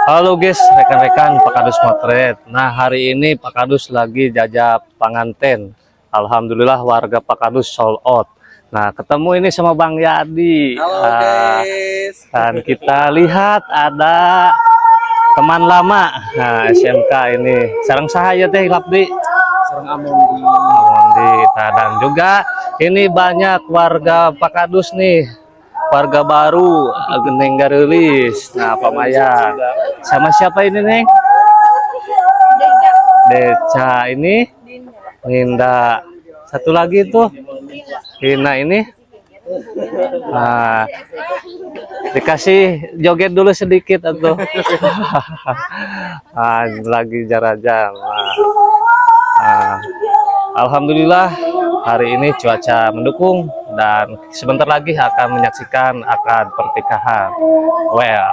Halo guys, rekan-rekan Pak Kadus Motret. Nah, hari ini Pak Kadus lagi jajak panganten. Alhamdulillah warga Pak Kadus sold out. Nah, ketemu ini sama Bang Yadi. Halo guys. Dan kita lihat ada teman lama. Nah, SMK ini. Sarang sahaya teh Labdi. Sarang Amondi. Amondi. Nah, dan juga ini banyak warga Pak Kadus nih. Warga baru Geneng Garulis. Nah, Pak Maya sama siapa ini Neng? Deca ini Ninda. Satu lagi tuh Hina ini. Nah, dikasih joget dulu sedikit atau lagi jarajam. Nah, alhamdulillah hari ini cuaca mendukung dan sebentar lagi akan menyaksikan akad pernikahan. Well,